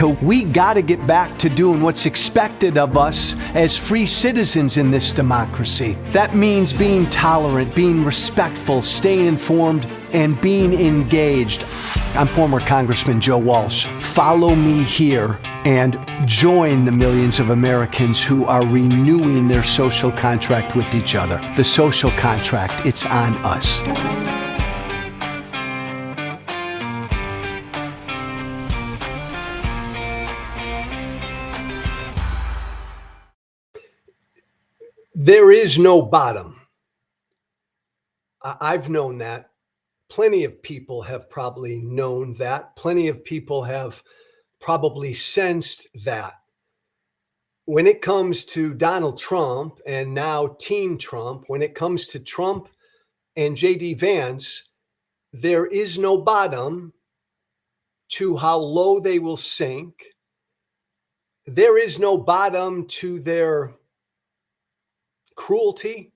We got to get back to doing what's expected of us as free citizens in this democracy. That means being tolerant, being respectful, staying informed, and being engaged. I'm former Congressman Joe Walsh. Follow me here and join the millions of Americans who are renewing their social contract with each other. The social contract, it's on us. There is no bottom. I've known that. Plenty of people have probably known that. Plenty of people have probably sensed that. When it comes to Donald Trump and now Teen Trump, when it comes to Trump and J.D. Vance, there is no bottom to how low they will sink. There is no bottom to their cruelty,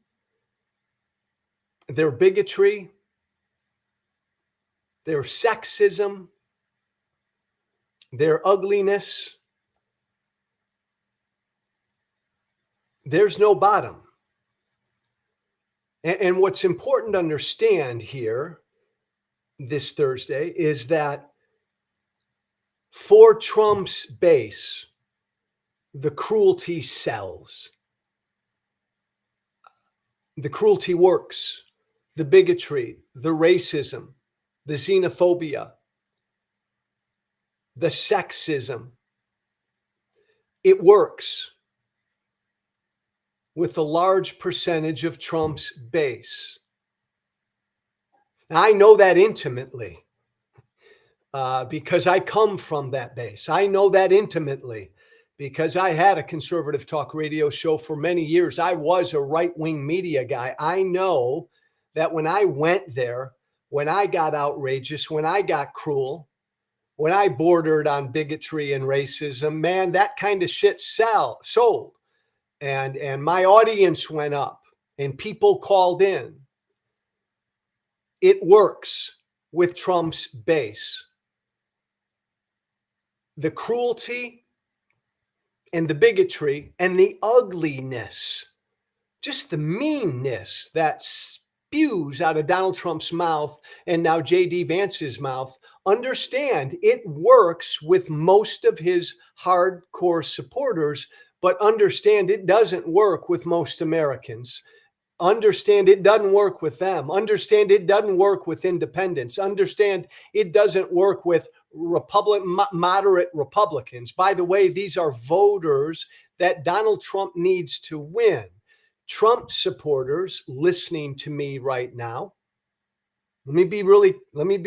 their bigotry, their sexism, their ugliness. There's no bottom. And what's important to understand here this Thursday is that for Trump's base, the cruelty sells. The cruelty works, the bigotry, the racism, the xenophobia, the sexism. It works with a large percentage of Trump's base. Now, I know that intimately because I come from that base. I know that intimately because I had a conservative talk radio show for many years. I was a right-wing media guy. I know that when I went there, when I got outrageous, when I got cruel, when I bordered on bigotry and racism, man, that kind of shit sold. And my audience went up and people called in. It works with Trump's base. The cruelty and the bigotry and the ugliness, just the meanness that spews out of Donald Trump's mouth and now J.D. Vance's mouth, understand it works with most of his hardcore supporters, but understand it doesn't work with most Americans. Understand it doesn't work with them. Understand it doesn't work with independents. Understand it doesn't work with moderate Republicans. By the way, these are voters that Donald Trump needs to win. Trump supporters listening to me right now, let me be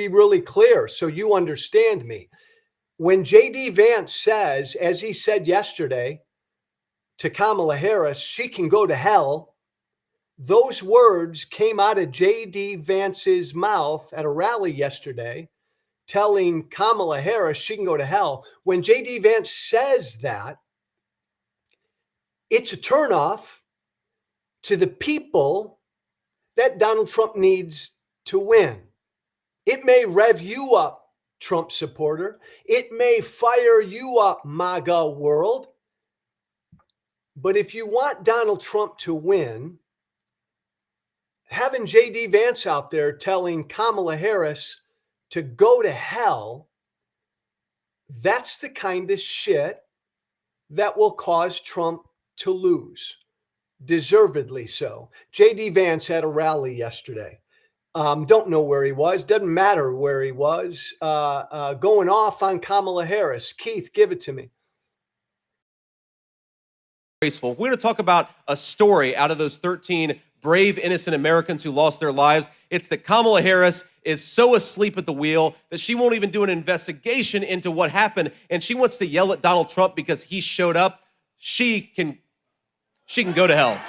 really clear so you understand me. When J.D. Vance says, as he said yesterday to Kamala Harris, she can go to hell, those words came out of J.D. Vance's mouth at a rally yesterday, telling Kamala Harris she can go to hell. When J.D. Vance says that, it's a turnoff to the people that Donald Trump needs to win. It may rev you up, Trump supporter. It may fire you up, MAGA world. But if you want Donald Trump to win, having J.D. Vance out there telling Kamala Harris to go to hell, that's the kind of shit that will cause Trump to lose. Deservedly so. J.D. Vance had a rally yesterday. Don't know where he was. Doesn't matter where he was. Going off on Kamala Harris. Keith, give it to me. We're going to talk about a story out of those 13 brave, innocent Americans who lost their lives. It's that Kamala Harris is so asleep at the wheel that she won't even do an investigation into what happened, and she wants to yell at Donald Trump because he showed up. She can go to hell.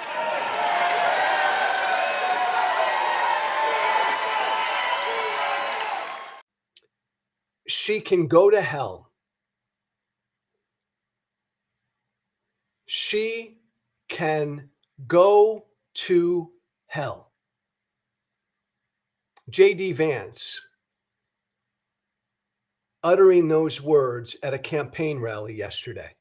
She can go to hell. She can go to hell. J.D. Vance, uttering those words at a campaign rally yesterday.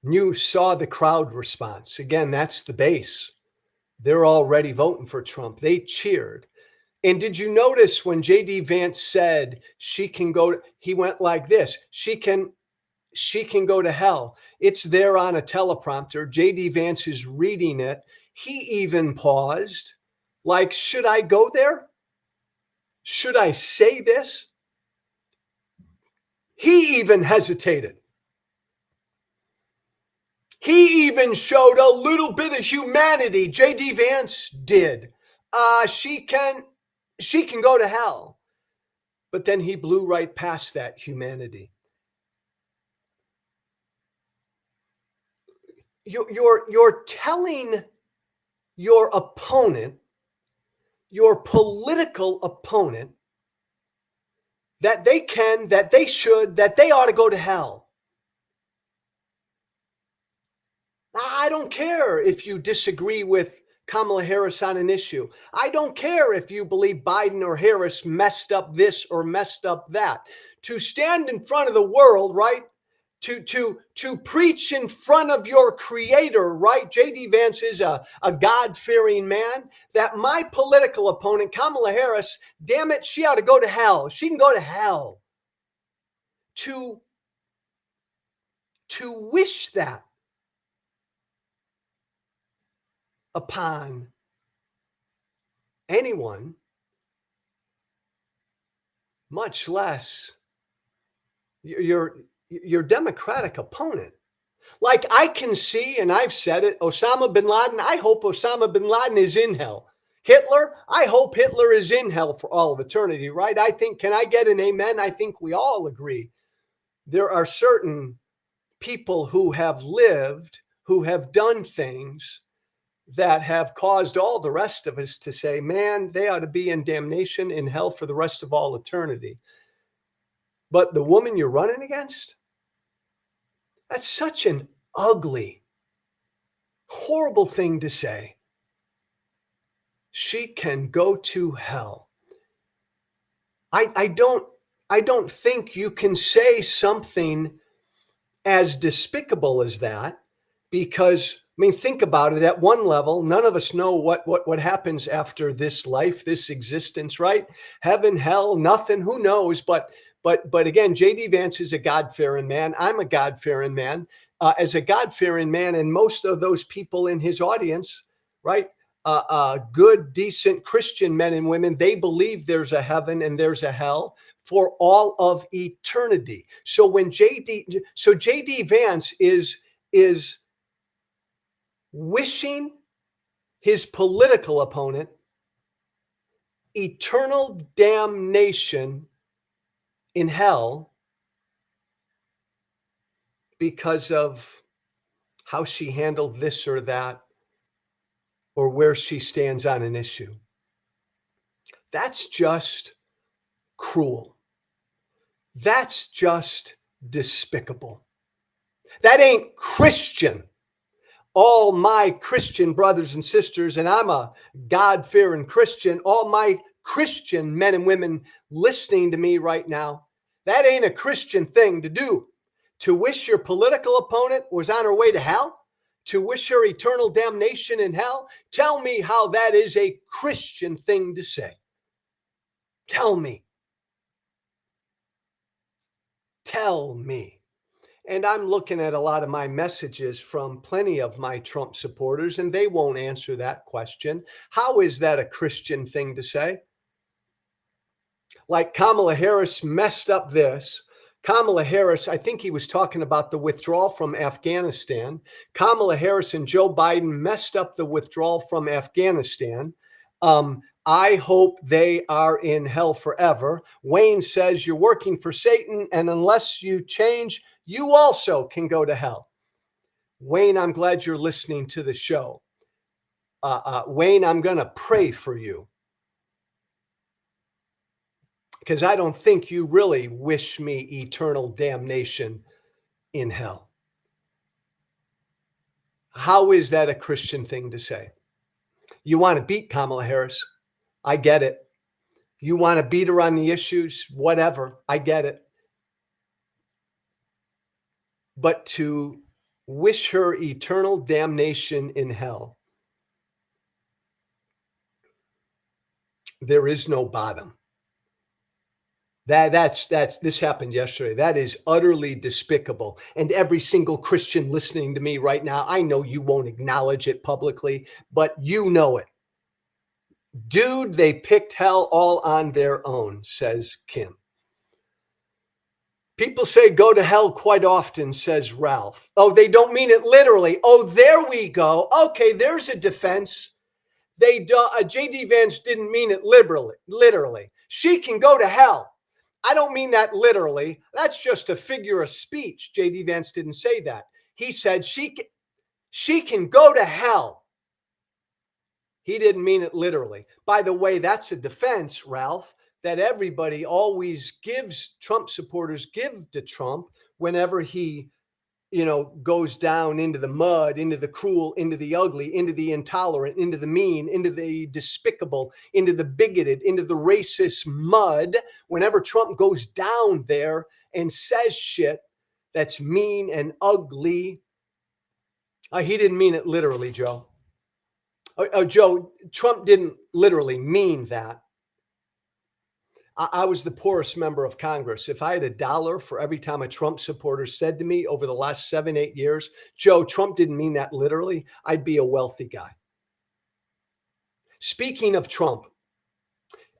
You saw the crowd response. Again, that's the base. They're already voting for Trump. They cheered. And did you notice when J.D. Vance said she can go, he went like this, she can go to hell. It's there on a teleprompter. J.D. Vance is reading it. He even paused, like, should I go there? Should I say this? He even hesitated. He even showed a little bit of humanity. J.D. Vance did. She can go to hell. But then he blew right past that humanity. You're telling your opponent, your political opponent, that they can, that they should, that they ought to go to hell. I don't care if you disagree with Kamala Harris on an issue. I don't care if you believe Biden or Harris messed up this or messed up that. To stand in front of the world, right? To preach in front of your creator, right? J.D. Vance is a God-fearing man. That my political opponent, Kamala Harris, damn it, she ought to go to hell. She can go to hell. To wish that upon anyone, much less your Democratic opponent. Like, I can see, and I've said it, Osama bin Laden, I hope Osama bin Laden is in hell. Hitler, I hope Hitler is in hell for all of eternity, right? I think, can I get an amen? I think we all agree. There are certain people who have lived, who have done things that have caused all the rest of us to say, man, they ought to be in damnation in hell for the rest of all eternity. But the woman you're running against, that's such an ugly, horrible thing to say. She can go to hell. I don't think you can say something as despicable as that, because, I mean, think about it. At one level, none of us know what happens after this life, this existence, right? Heaven, hell, nothing, who knows? But again, J.D. Vance is a God-fearing man. I'm a God-fearing man. As a God-fearing man, and most of those people in his audience, right? Good, decent Christian men and women, they believe there's a heaven and there's a hell for all of eternity. So when J.D. Vance is wishing his political opponent eternal damnation in hell because of how she handled this or that, or where she stands on an issue. That's just cruel. That's just despicable. That ain't Christian. All my Christian brothers and sisters, and I'm a God-fearing Christian, all my Christian men and women listening to me right now, that ain't a Christian thing to do. To wish your political opponent was on her way to hell, to wish her eternal damnation in hell, tell me how that is a Christian thing to say. Tell me. Tell me. And I'm looking at a lot of my messages from plenty of my Trump supporters, and they won't answer that question. How is that a Christian thing to say? Like, Kamala Harris messed up this. Kamala Harris, I think he was talking about the withdrawal from Afghanistan. Kamala Harris and Joe Biden messed up the withdrawal from Afghanistan. I hope they are in hell forever. Wayne says you're working for Satan, and unless you change, you also can go to hell. Wayne, I'm glad you're listening to the show. Wayne, I'm going to pray for you, because I don't think you really wish me eternal damnation in hell. How is that a Christian thing to say? You want to beat Kamala Harris. I get it. You want to beat her on the issues, whatever. I get it. But to wish her eternal damnation in hell, there is no bottom. That's this happened yesterday. That is utterly despicable. And every single Christian listening to me right now, I know you won't acknowledge it publicly, but you know it. Dude, they picked hell all on their own, says Kim. People say go to hell quite often, says Ralph. Oh, they don't mean it literally. Oh, there we go. Okay, there's a defense. JD Vance didn't mean it literally. She can go to hell. I don't mean that literally. That's just a figure of speech. JD Vance didn't say that. He said she can go to hell. He didn't mean it literally. By the way, that's a defense, Ralph, that everybody always gives Trump supporters give to Trump whenever he goes down into the mud, into the cruel, into the ugly, into the intolerant, into the mean, into the despicable, into the bigoted, into the racist mud. Whenever Trump goes down there and says shit that's mean and ugly, he didn't mean it literally, Joe. Joe, Trump didn't literally mean that. I was the poorest member of Congress. If I had $1 for every time a Trump supporter said to me over the last 7-8 years, Joe, Trump didn't mean that literally, I'd be a wealthy guy. Speaking of Trump,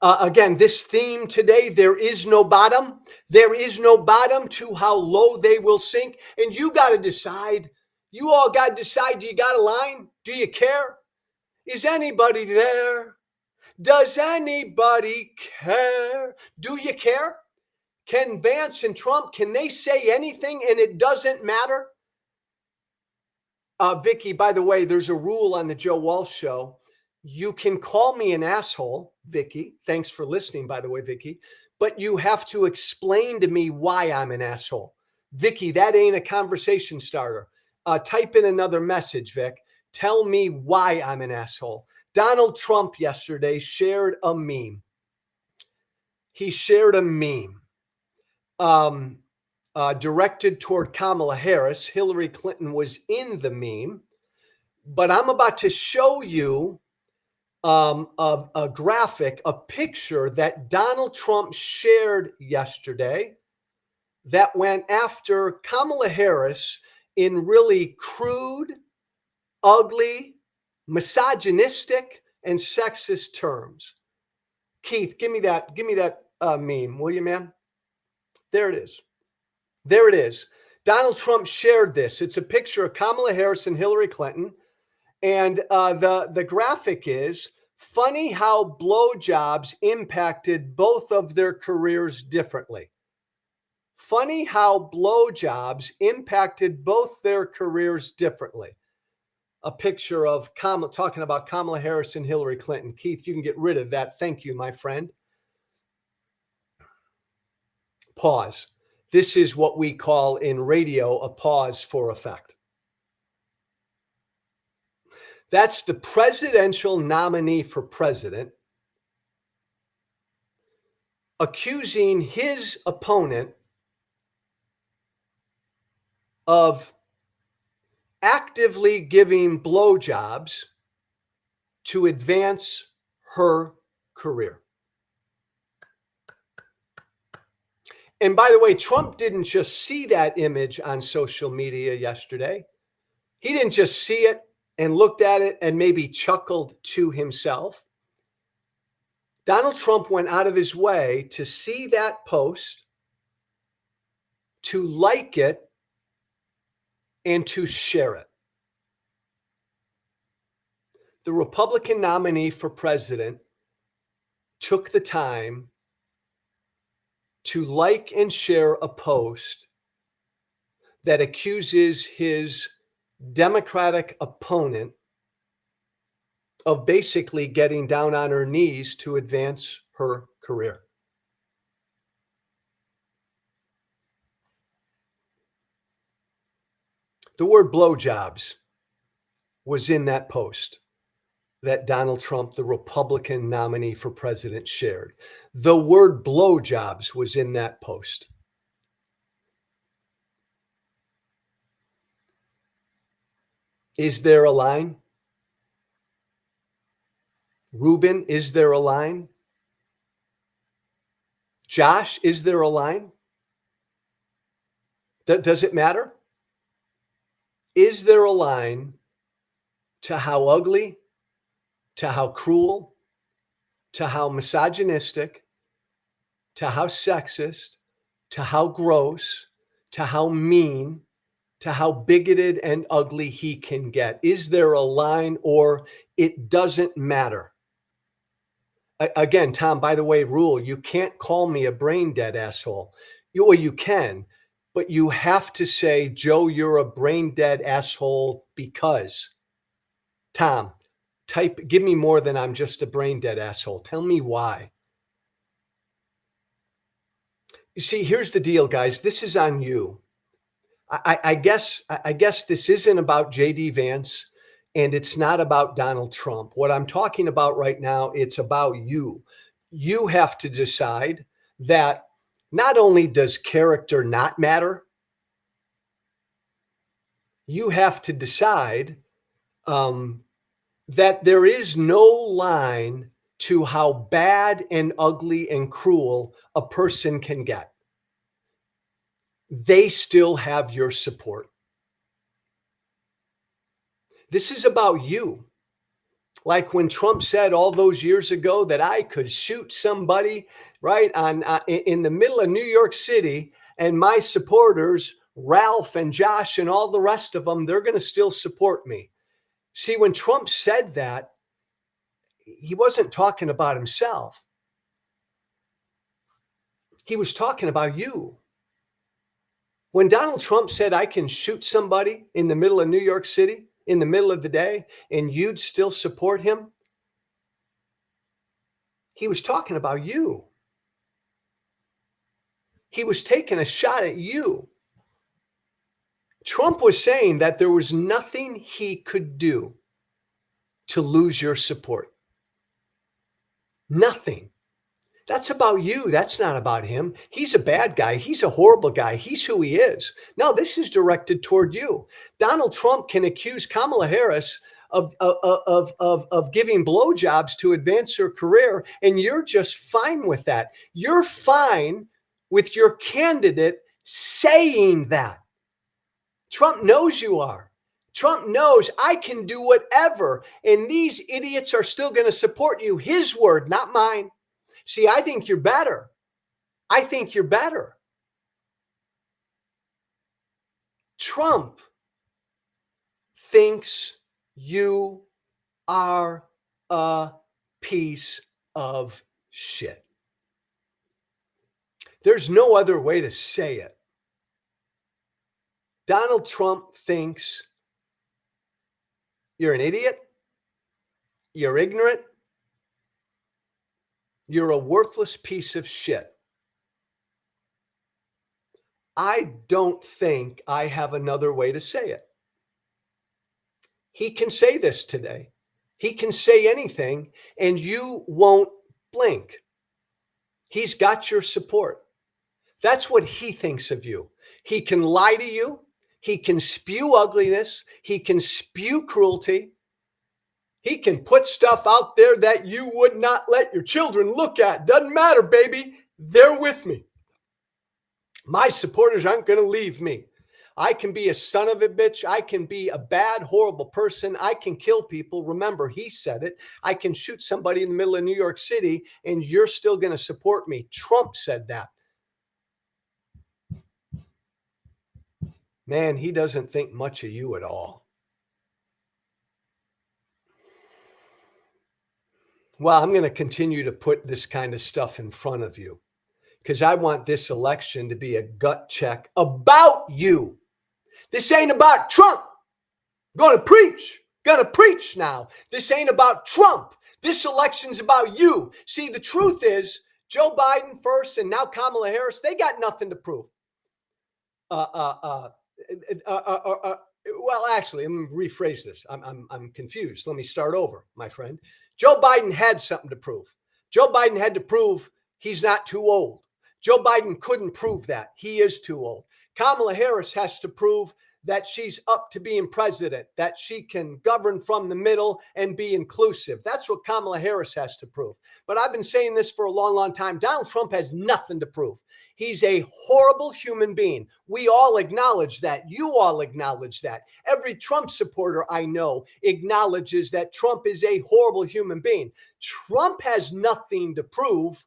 again, this theme today, there is no bottom. There is no bottom to how low they will sink. And you got to decide. You all got to decide. Do you got a line? Do you care? Is anybody there? Does anybody care? Do you care? Can Vance and Trump, can they say anything and it doesn't matter? Vicky, by the way, there's a rule on the Joe Walsh show. You can call me an asshole, Vicky. Thanks for listening, by the way, Vicky. But you have to explain to me why I'm an asshole. Vicky, that ain't a conversation starter. Type in another message, Vic. Tell me why I'm an asshole. Donald Trump yesterday shared a meme. He shared a meme directed toward Kamala Harris. Hillary Clinton was in the meme. But I'm about to show you a graphic, a picture that Donald Trump shared yesterday that went after Kamala Harris in really crude, ugly, misogynistic, and sexist terms. Keith, give me that meme, will you, man? There it is. There it is. Donald Trump shared this. It's a picture of Kamala Harris and Hillary Clinton. And the graphic is funny how blowjobs impacted both of their careers differently. Funny how blowjobs impacted both their careers differently. A picture of talking about Kamala Harris and Hillary Clinton. Keith, you can get rid of that. Thank you, my friend. Pause. This is what we call in radio a pause for effect. That's the presidential nominee for president accusing his opponent of actively giving blowjobs to advance her career. And by the way, Trump didn't just see that image on social media yesterday. He didn't just see it and looked at it and maybe chuckled to himself. Donald Trump went out of his way to see that post, to like it, and to share it. The Republican nominee for president took the time to like and share a post that accuses his Democratic opponent of basically getting down on her knees to advance her career. The word blowjobs was in that post. that Donald Trump, the Republican nominee for president, shared. The word blowjobs was in that post. Is there a line? Ruben, is there a line? Josh, is there a line? Does it matter? Is there a line to how ugly, to how cruel, to how misogynistic, to how sexist, to how gross, to how mean, to how bigoted and ugly he can get? Is there a line, or it doesn't matter? Again, Tom, by the way, rule, you can't call me a brain dead asshole. Well, you can, but you have to say, Joe, you're a brain dead asshole because. Tom, give me more than I'm just a brain dead asshole. Tell me why. You see, here's the deal, guys. This is on you. I guess this isn't about JD Vance, and it's not about Donald Trump. What I'm talking about right now, it's about you. You have to decide that not only does character not matter, you have to decide that there is no line to how bad and ugly and cruel a person can get. They still have your support. This is about you. Like when Trump said all those years ago that I could shoot somebody right in the middle of New York City, and my supporters, Ralph and Josh and all the rest of them, they're going to still support me. See, when Trump said that, he wasn't talking about himself. He was talking about you. When Donald Trump said, I can shoot somebody in the middle of New York City in the middle of the day and you'd still support him, he was talking about you. He was taking a shot at you. Trump was saying that there was nothing he could do to lose your support. Nothing. That's about you. That's not about him. He's a bad guy. He's a horrible guy. He's who he is. No, this is directed toward you. Donald Trump can accuse Kamala Harris of giving blowjobs to advance her career, and you're just fine with that. You're fine with your candidate saying that. Trump knows you are. Trump knows I can do whatever, and these idiots are still going to support you. His word, not mine. See, I think you're better. I think you're better. Trump thinks you are a piece of shit. There's no other way to say it. Donald Trump thinks you're an idiot, you're ignorant, you're a worthless piece of shit. I don't think I have another way to say it. He can say this today. He can say anything, and you won't blink. He's got your support. That's what he thinks of you. He can lie to you. He can spew ugliness. He can spew cruelty. He can put stuff out there that you would not let your children look at. Doesn't matter, baby. They're with me. My supporters aren't going to leave me. I can be a son of a bitch. I can be a bad, horrible person. I can kill people. Remember, he said it. I can shoot somebody in the middle of New York City, and you're still going to support me. Trump said that. Man, he doesn't think much of you at all. Well, I'm going to continue to put this kind of stuff in front of you because I want this election to be a gut check about you. This ain't about Trump. Going to preach now. This ain't about Trump. This election's about you. See, the truth is Joe Biden first and now Kamala Harris, they got nothing to prove. Well, actually, let me rephrase this. I'm confused. Let me start over, my friend. Joe Biden had something to prove. Joe Biden had to prove he's not too old. Joe Biden couldn't prove that. He is too old. Kamala Harris has to prove that she's up to being president, that she can govern from the middle and be inclusive. That's what Kamala Harris has to prove. But I've been saying this for a long, long time. Donald Trump has nothing to prove. He's a horrible human being. We all acknowledge that. You all acknowledge that. Every Trump supporter I know acknowledges that Trump is a horrible human being. Trump has nothing to prove.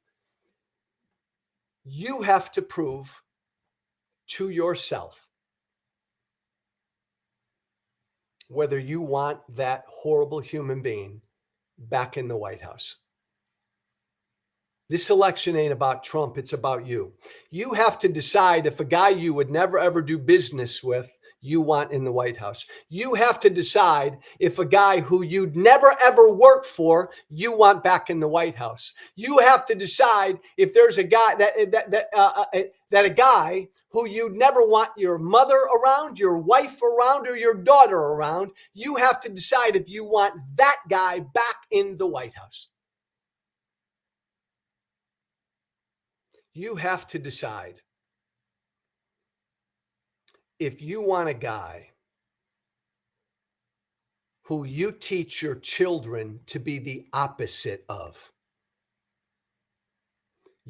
You have to prove to yourself whether you want that horrible human being back in the White House. This election ain't about Trump, it's about you. You have to decide if a guy you would never ever do business with, you want in the White House. You have to decide if a guy who you'd never ever work for, you want back in the White House. You have to decide if there's a guy that a guy who you'd never want your mother around, your wife around, or your daughter around. You have to decide if you want that guy back in the White House. You have to decide if you want a guy who you teach your children to be the opposite of.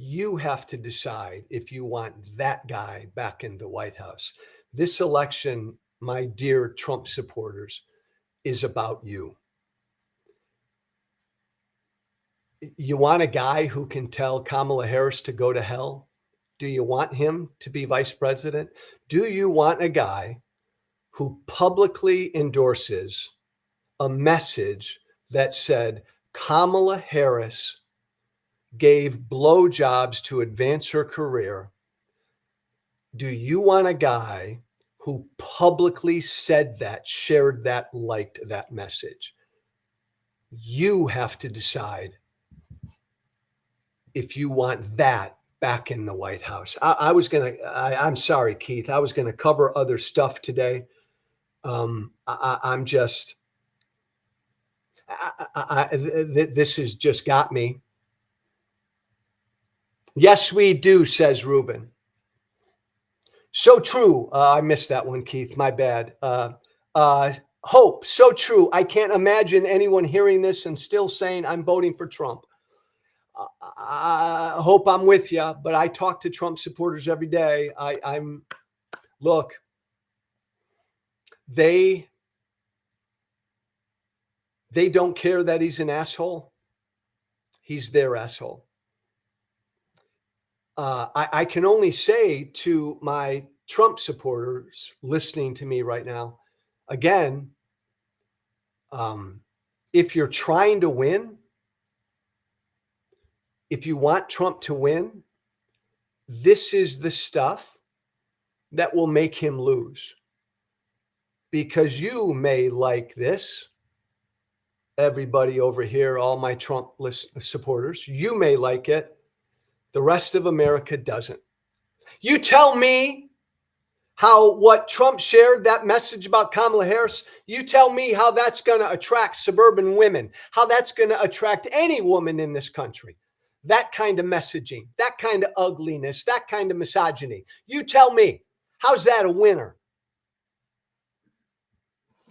You have to decide if you want that guy back in the White House. This election, my dear Trump supporters, is about you. You want a guy who can tell Kamala Harris to go to hell? Do you want him to be vice president? Do you want a guy who publicly endorses a message that said Kamala Harris gave blowjobs to advance her career? Do you want a guy who publicly said that, shared that, liked that message? You have to decide if you want that back in the White House. I'm sorry, Keith. I was going to cover other stuff today. This has just got me. Yes, we do, says Ruben. So true. I missed that one, Keith. My bad. Hope, so true. I can't imagine anyone hearing this and still saying I'm voting for Trump. I hope I'm with you, but I talk to Trump supporters every day. Look, they don't care that he's an asshole. He's their asshole. I can only say to my Trump supporters listening to me right now, again, if you're trying to win, if you want Trump to win, this is the stuff that will make him lose. Because you may like this, everybody over here, all my Trump supporters, you may like it. The rest of America doesn't. You tell me how what Trump shared, that message about Kamala Harris, you tell me how that's going to attract suburban women, how that's going to attract any woman in this country. That kind of messaging, that kind of ugliness, that kind of misogyny. You tell me, how's that a winner?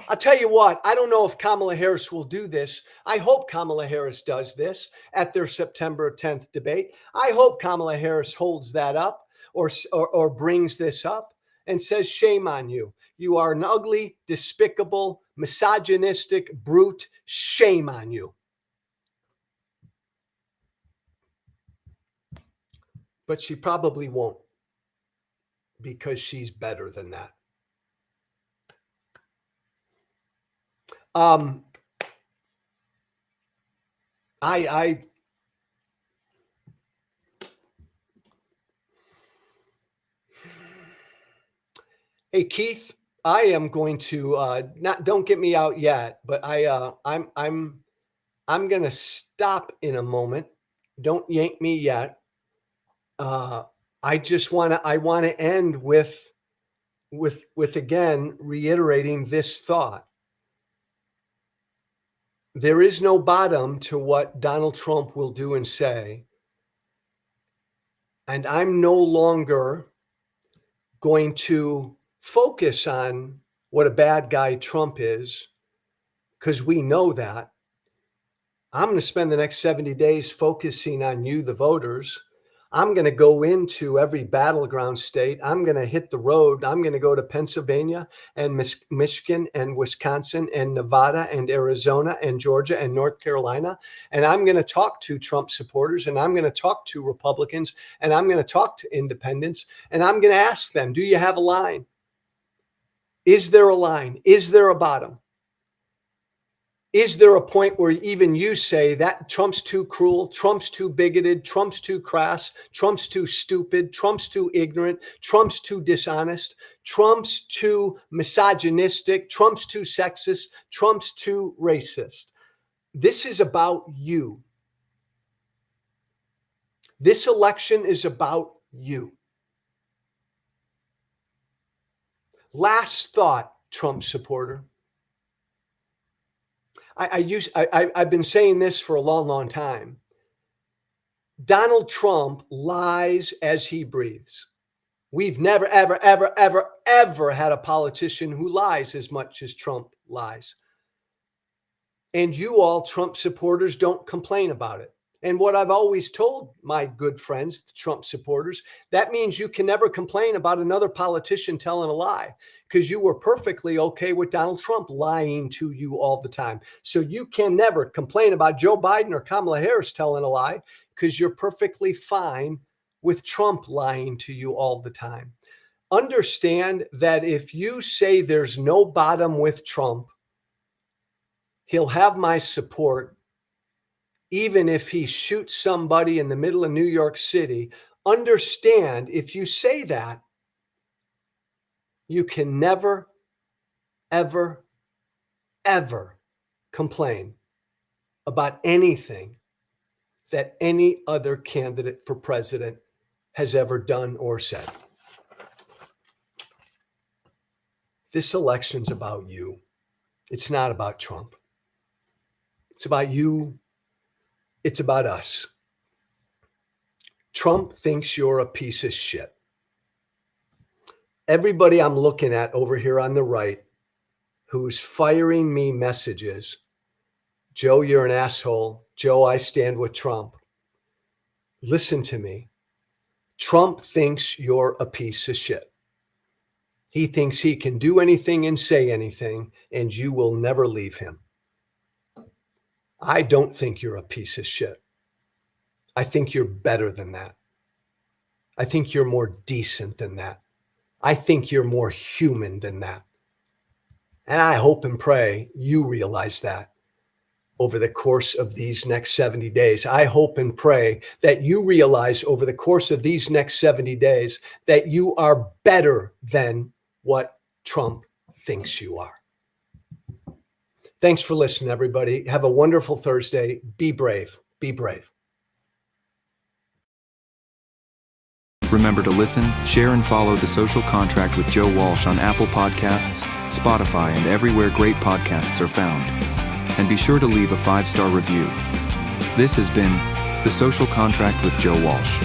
I'll tell you what, I don't know if Kamala Harris will do this. I hope Kamala Harris does this at their September 10th debate. I hope Kamala Harris holds that up or brings this up and says, shame on you. You are an ugly, despicable, misogynistic brute. Shame on you. But she probably won't, because she's better than that. Hey, Keith, I am going to don't get me out yet, but I'm going to stop in a moment. Don't yank me yet. I want to end with with again reiterating this thought. There is no bottom to what Donald Trump will do and say. And I'm no longer going to focus on what a bad guy Trump is, because we know that. I'm going to spend the next 70 days focusing on you, the voters. I'm going to go into every battleground state. I'm going to hit the road. I'm going to go to Pennsylvania and Michigan and Wisconsin and Nevada and Arizona and Georgia and North Carolina. And I'm going to talk to Trump supporters, and I'm going to talk to Republicans, and I'm going to talk to independents, and I'm going to ask them, do you have a line? Is there a line? Is there a bottom? Is there a point where even you say that Trump's too cruel, Trump's too bigoted, Trump's too crass, Trump's too stupid, Trump's too ignorant, Trump's too dishonest, Trump's too misogynistic, Trump's too sexist, Trump's too racist? This is about you. This election is about you. Last thought, Trump supporter. I've been saying this for a long, long time. Donald Trump lies as he breathes. We've never, ever, ever, ever, ever had a politician who lies as much as Trump lies. And you all Trump supporters don't complain about it. And what I've always told my good friends, the Trump supporters, that means you can never complain about another politician telling a lie, because you were perfectly okay with Donald Trump lying to you all the time. So you can never complain about Joe Biden or Kamala Harris telling a lie, because you're perfectly fine with Trump lying to you all the time. Understand that if you say there's no bottom with Trump, he'll have my support. Even if he shoots somebody in the middle of New York City, understand if you say that, you can never, ever, ever complain about anything that any other candidate for president has ever done or said. This election's about you. It's not about Trump. It's about you. It's about us. Trump thinks you're a piece of shit. Everybody I'm looking at over here on the right who's firing me messages, Joe, you're an asshole. Joe, I stand with Trump. Listen to me. Trump thinks you're a piece of shit. He thinks he can do anything and say anything, and you will never leave him. I don't think you're a piece of shit. I think you're better than that. I think you're more decent than that. I think you're more human than that. And I hope and pray you realize that over the course of these next 70 days. I hope and pray that you realize over the course of these next 70 days that you are better than what Trump thinks you are. Thanks for listening, everybody. Have a wonderful Thursday. Be brave. Be brave. Remember to listen, share, and follow The Social Contract with Joe Walsh on Apple Podcasts, Spotify, and everywhere great podcasts are found. And be sure to leave a 5-star review. This has been The Social Contract with Joe Walsh.